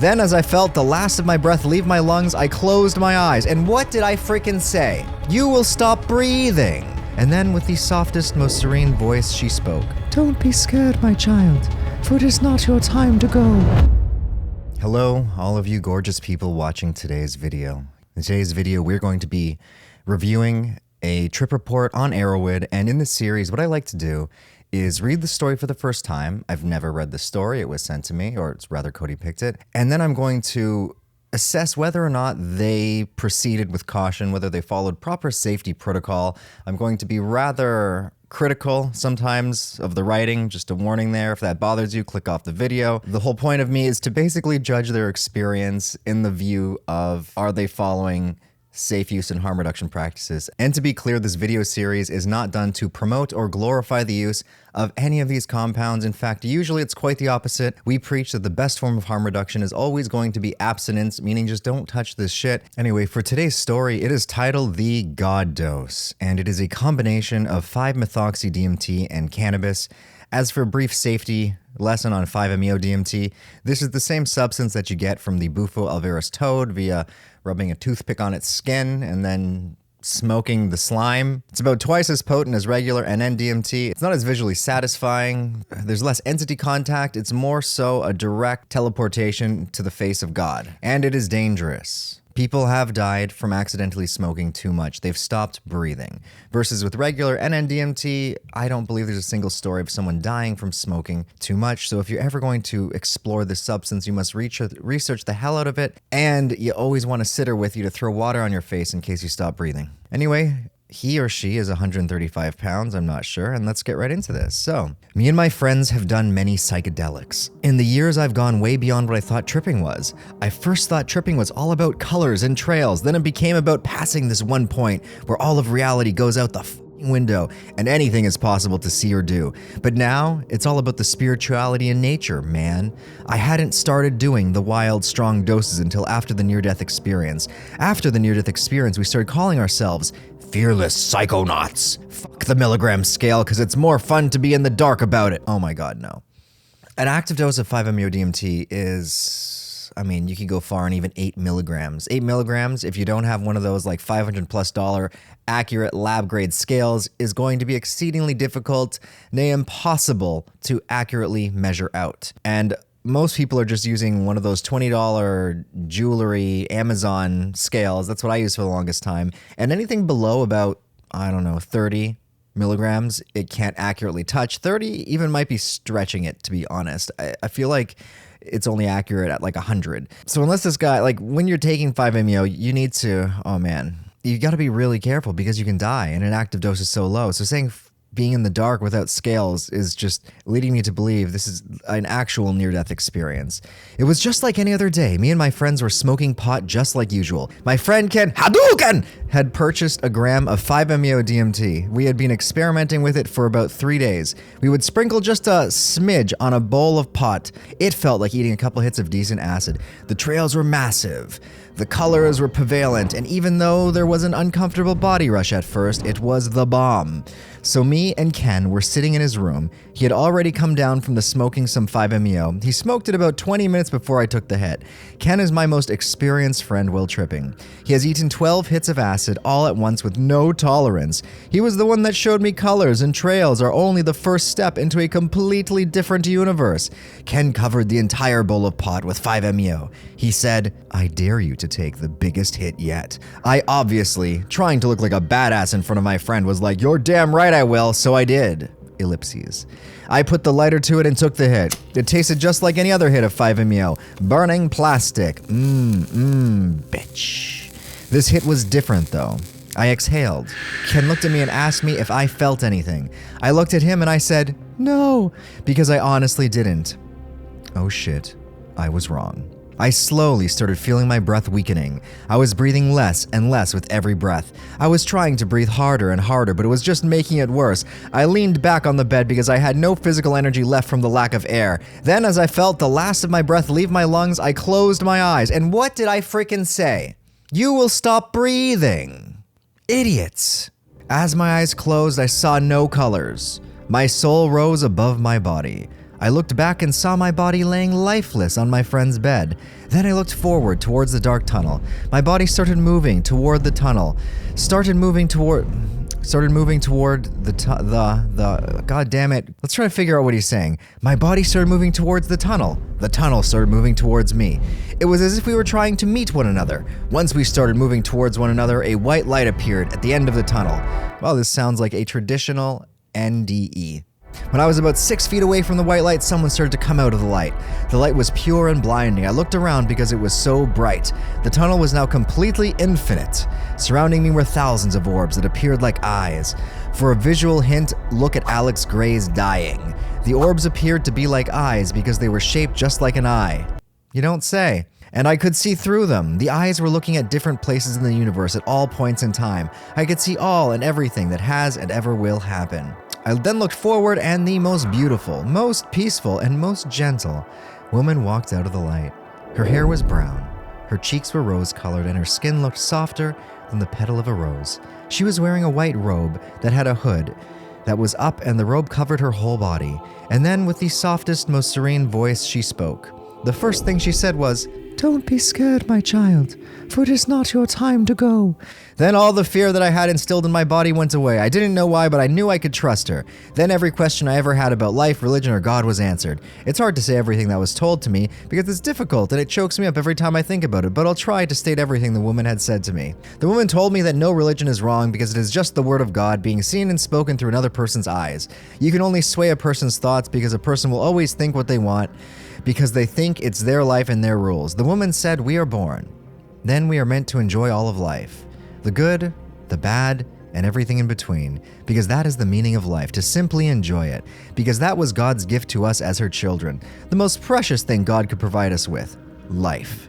Then as I felt the last of my breath leave my lungs, I closed my eyes. And what did I freaking say? You will stop breathing. And then with the softest, most serene voice, she spoke. Don't be scared, my child, for it is not your time to go. Hello, all of you gorgeous people watching today's video. In today's video, we're going to be reviewing a trip report on Arrowwood, and in this series, what I like to do is read the story for the first time. I've never read the story, it was sent to me, or it's rather Cody picked it, and then I'm going to assess whether or not they proceeded with caution, whether they followed proper safety protocol. I'm going to be rather critical sometimes of the writing, just a warning there. If that bothers you, click off the video. The whole point of me is to basically judge their experience in the view of, are they following safe use and harm reduction practices? And to be clear, this video series is not done to promote or glorify the use of any of these compounds. In fact, usually it's quite the opposite. We preach that the best form of harm reduction is always going to be abstinence, meaning just don't touch this shit. Anyway, for today's story, it is titled The God Dose, and it is a combination of 5-methoxy-DMT and cannabis. As for a brief safety lesson on 5-MeO-DMT, this is the same substance that you get from the Bufo alvaris toad via rubbing a toothpick on its skin and then smoking the slime. It's about twice as potent as regular NN-DMT. It's not as visually satisfying. There's less entity contact. It's more so a direct teleportation to the face of God. And it is dangerous. People have died from accidentally smoking too much. They've stopped breathing. Versus with regular NN-DMT, I don't believe there's a single story of someone dying from smoking too much. So if you're ever going to explore this substance, you must research the hell out of it. And you always want a sitter with you to throw water on your face in case you stop breathing. Anyway, he or she is 135 pounds, I'm not sure, and let's get right into this. So, me and my friends have done many psychedelics. In the years, I've gone way beyond what I thought tripping was. I first thought tripping was all about colors and trails, then it became about passing this one point where all of reality goes out the window and anything is possible to see or do. But now, it's all about the spirituality in nature, man. I hadn't started doing the wild, strong doses until after the near-death experience. After the near-death experience, we started calling ourselves fearless psychonauts. Fuck the milligram scale, because it's more fun to be in the dark about it. Oh my god, no. An active dose of 5-MeO-DMT is, I mean, you can go far on even 8 milligrams. 8 milligrams, if you don't have one of those like $500+ accurate lab grade scales, is going to be exceedingly difficult, nay impossible to accurately measure out. And most people are just using one of those $20 jewelry Amazon scales. That's what I used for the longest time. And anything below about, I don't know, 30 milligrams, it can't accurately touch. 30 even might be stretching it, to be honest. I feel like it's only accurate at like 100. So unless this guy, like when you're taking 5-MeO, you need to, oh man, you got to be really careful because you can die and an active dose is so low. So saying being in the dark without scales is just leading me to believe this is an actual near-death experience. It was just like any other day. Me and my friends were smoking pot just like usual. My friend Ken Hadouken had purchased a gram of 5-MeO-DMT. We had been experimenting with it for about 3 days. We would sprinkle just a smidge on a bowl of pot. It felt like eating a couple hits of decent acid. The trails were massive. The colors were prevalent, and even though there was an uncomfortable body rush at first, it was the bomb. So me and Ken were sitting in his room. He had already come down from the smoking some 5-MeO. He smoked it about 20 minutes before I took the hit. Ken is my most experienced friend while tripping. He has eaten 12 hits of acid all at once with no tolerance. He was the one that showed me colors and trails are only the first step into a completely different universe. Ken covered the entire bowl of pot with 5-MeO. He said, "I dare you to take the biggest hit yet." I obviously, trying to look like a badass in front of my friend, was like, "You're damn right I will," so I did. Ellipses. I put the lighter to it and took the hit. It tasted just like any other hit of 5-MeO. Burning plastic. Bitch. This hit was different though. I exhaled. Ken looked at me and asked me if I felt anything. I looked at him and I said, "No," because I honestly didn't. Oh shit, I was wrong. I slowly started feeling my breath weakening. I was breathing less and less with every breath. I was trying to breathe harder and harder, but it was just making it worse. I leaned back on the bed because I had no physical energy left from the lack of air. Then as I felt the last of my breath leave my lungs, I closed my eyes. And what did I freaking say? You will stop breathing. Idiots. As my eyes closed, I saw no colors. My soul rose above my body. I looked back and saw my body laying lifeless on my friend's bed. Then I looked forward towards the dark tunnel. My body started moving toward the tunnel. Started moving toward the god damn it. Let's try to figure out what he's saying. My body started moving towards the tunnel. The tunnel started moving towards me. It was as if we were trying to meet one another. Once we started moving towards one another, a white light appeared at the end of the tunnel. Well, this sounds like a traditional NDE. When I was about 6 feet away from the white light, someone started to come out of the light. The light was pure and blinding. I looked around because it was so bright. The tunnel was now completely infinite. Surrounding me were thousands of orbs that appeared like eyes. For a visual hint, look at Alex Gray's Dying. The orbs appeared to be like eyes because they were shaped just like an eye. You don't say. And I could see through them. The eyes were looking at different places in the universe at all points in time. I could see all and everything that has and ever will happen. I then looked forward, and the most beautiful, most peaceful, and most gentle woman walked out of the light. Her hair was brown, her cheeks were rose-colored, and her skin looked softer than the petal of a rose. She was wearing a white robe that had a hood that was up, and the robe covered her whole body. And then, with the softest, most serene voice, she spoke. The first thing she said was, "Don't be scared, my child, for it is not your time to go." Then all the fear that I had instilled in my body went away. I didn't know why, but I knew I could trust her. Then every question I ever had about life, religion, or God was answered. It's hard to say everything that was told to me because it's difficult and it chokes me up every time I think about it, but I'll try to state everything the woman had said to me. The woman told me that no religion is wrong because it is just the word of God being seen and spoken through another person's eyes. You can only sway a person's thoughts because a person will always think what they want, because they think it's their life and their rules. The woman said, we are born. Then we are meant to enjoy all of life. The good, the bad, and everything in between. Because that is the meaning of life, to simply enjoy it. Because that was God's gift to us as her children. The most precious thing God could provide us with. Life.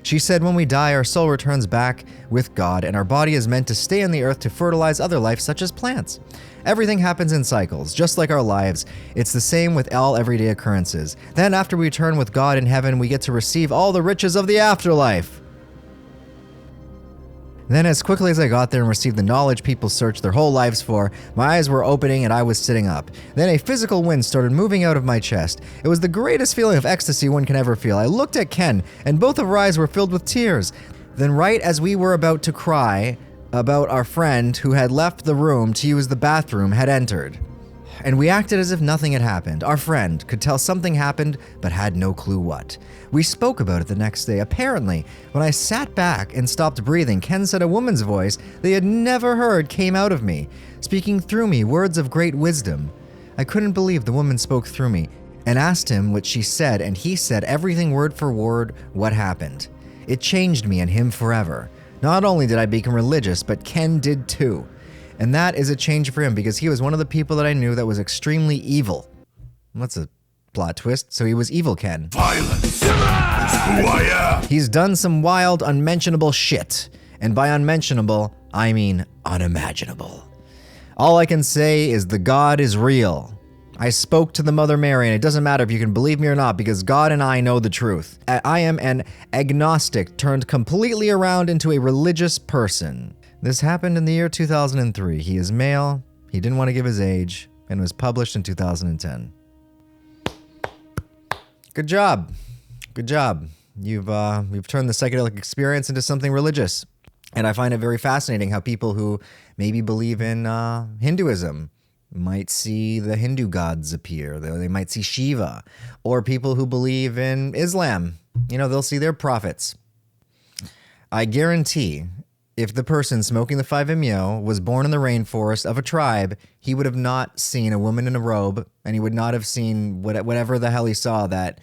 She said when we die, our soul returns back with God, and our body is meant to stay on the earth to fertilize other life, such as plants. Everything happens in cycles, just like our lives. It's the same with all everyday occurrences. Then after we return with God in heaven, we get to receive all the riches of the afterlife. Then as quickly as I got there and received the knowledge people search their whole lives for, my eyes were opening and I was sitting up. Then a physical wind started moving out of my chest. It was the greatest feeling of ecstasy one can ever feel. I looked at Ken, and both of our eyes were filled with tears. Then right as we were about to cry about our friend who had left the room to use the bathroom had entered. And we acted as if nothing had happened. Our friend could tell something happened, but had no clue what. We spoke about it the next day. Apparently, when I sat back and stopped breathing, Ken said a woman's voice they had never heard came out of me, speaking through me words of great wisdom. I couldn't believe the woman spoke through me, and asked him what she said, and he said everything word for word what happened. It changed me and him forever. Not only did I become religious, but Ken did too. And that is a change for him because he was one of the people that I knew that was extremely evil. That's a plot twist. So he was evil Ken. Violence is who I am. He's done some wild, unmentionable shit. And by unmentionable, I mean unimaginable. All I can say is the God is real. I spoke to the Mother Mary, and it doesn't matter if you can believe me or not because God and I know the truth. I am an agnostic turned completely around into a religious person. This happened in the year 2003. He is male, he didn't want to give his age, and was published in 2010. Good job. Good job. You've turned the psychedelic experience into something religious. And I find it very fascinating how people who maybe believe in Hinduism might see the Hindu gods appear. They might see Shiva. Or people who believe in Islam, they'll see their prophets. I guarantee if the person smoking the 5-MeO was born in the rainforest of a tribe, he would have not seen a woman in a robe, and he would not have seen whatever the hell he saw that,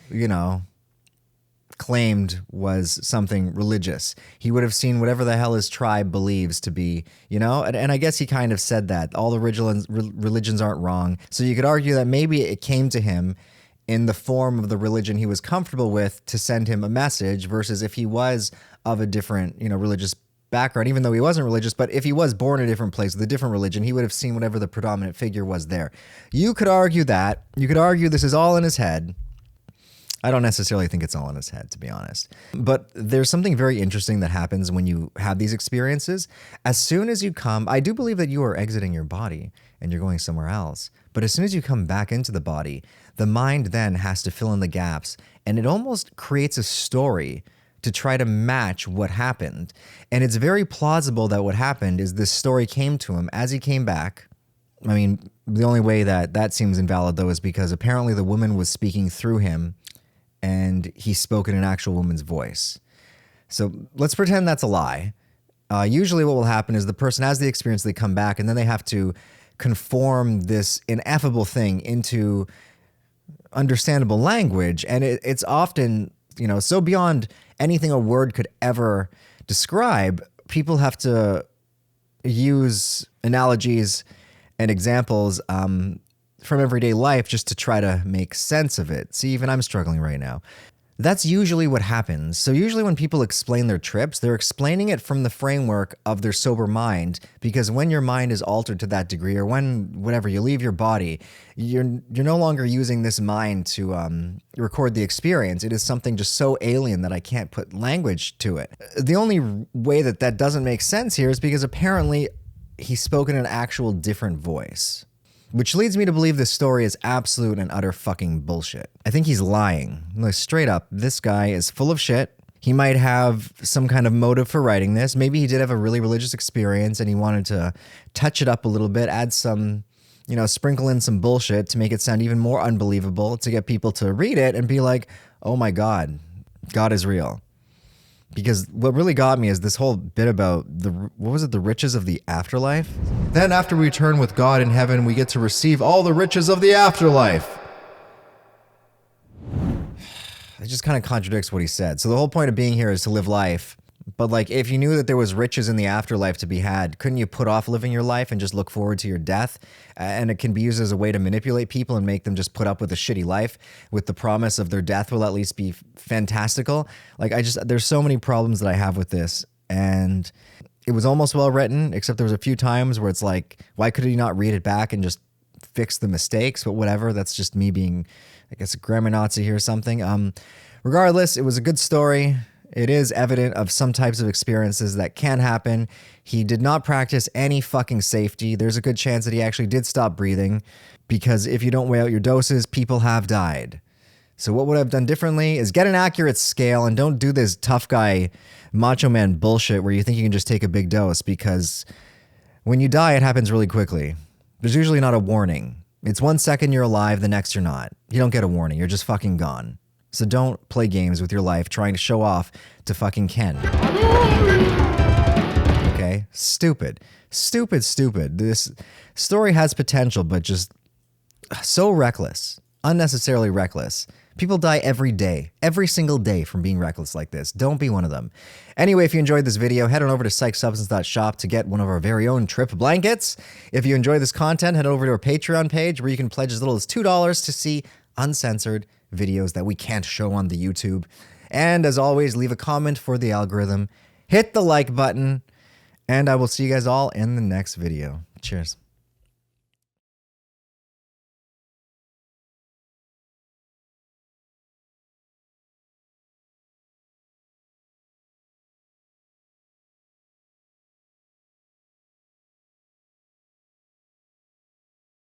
claimed was something religious. He would have seen whatever the hell his tribe believes to be, and I guess he kind of said that. All the religions aren't wrong. So you could argue that maybe it came to him in the form of the religion he was comfortable with to send him a message versus if he was of a different, religious background, even though he wasn't religious, but if he was born in a different place with a different religion, he would have seen whatever the predominant figure was there. You could argue that. You could argue this is all in his head. I don't necessarily think it's all in his head, to be honest. But there's something very interesting that happens when you have these experiences. As soon as you come, I do believe that you are exiting your body and you're going somewhere else. But as soon as you come back into the body, the mind then has to fill in the gaps, and it almost creates a story to try to match what happened. And it's very plausible that what happened is this story came to him as he came back. I mean, the only way that seems invalid, though, is because apparently the woman was speaking through him and he spoke in an actual woman's voice. So let's pretend that's a lie. Usually what will happen is the person has the experience, they come back, and then they have to conform this ineffable thing into understandable language. And it's often, so beyond anything a word could ever describe. People have to use analogies and examples from everyday life just to try to make sense of it. See, even I'm struggling right now. That's usually what happens. So usually when people explain their trips, they're explaining it from the framework of their sober mind, because when your mind is altered to that degree, or whenever you leave your body, you're no longer using this mind to record the experience. It is something just so alien that I can't put language to it. The only way that doesn't make sense here is because apparently he spoke in an actual different voice. Which leads me to believe this story is absolute and utter fucking bullshit. I think he's lying. Like, straight up, this guy is full of shit. He might have some kind of motive for writing this. Maybe he did have a really religious experience and he wanted to touch it up a little bit, add some, sprinkle in some bullshit to make it sound even more unbelievable, to get people to read it and be like, oh my God, God is real. Because what really got me is this whole bit about the riches of the afterlife? Then after we return with God in heaven, we get to receive all the riches of the afterlife. It just kind of contradicts what he said. So the whole point of being here is to live life. But like, if you knew that there was riches in the afterlife to be had, couldn't you put off living your life and just look forward to your death? And it can be used as a way to manipulate people and make them just put up with a shitty life with the promise of their death will at least be fantastical. Like, there's so many problems that I have with this. And it was almost well written, except there was a few times where it's like, why could he not read it back and just fix the mistakes? But whatever, that's just me being, I guess, a grammar Nazi here or something. Regardless, it was a good story. It is evident of some types of experiences that can happen. He did not practice any fucking safety. There's a good chance that he actually did stop breathing, because if you don't weigh out your doses, people have died. So what would I have done differently is get an accurate scale and don't do this tough guy macho man bullshit where you think you can just take a big dose, because when you die, it happens really quickly. There's usually not a warning. It's 1 second you're alive, the next you're not. You don't get a warning. You're just fucking gone. So don't play games with your life trying to show off to fucking Ken. Okay? Stupid. Stupid, stupid. This story has potential, but just so reckless. Unnecessarily reckless. People die every day. Every single day from being reckless like this. Don't be one of them. Anyway, if you enjoyed this video, head on over to psychsubstance.shop to get one of our very own trip blankets. If you enjoy this content, head over to our Patreon page where you can pledge as little as $2 to see uncensored videos that we can't show on the YouTube. And as always, leave a comment for the algorithm, hit the like button, and I will see you guys all in the next video. Cheers.